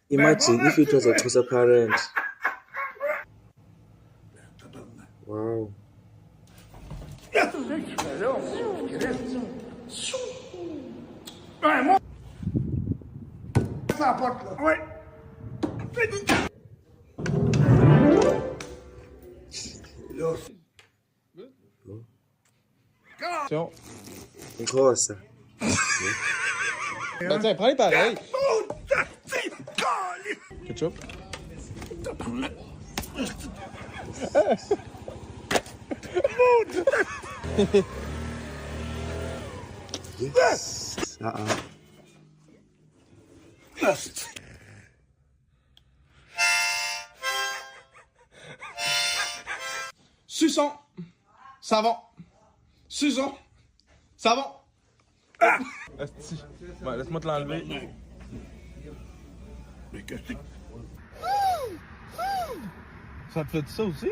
Imagine if it was a Xhosa parent. Wow. Tiens. Xhosa. Bah tiens, prends les pareils. Ketchup. Yes. Suçant. Savant. Suçant. Savant. Asti. Ouais, laisse-moi te l'enlever. Ça te fait ça aussi?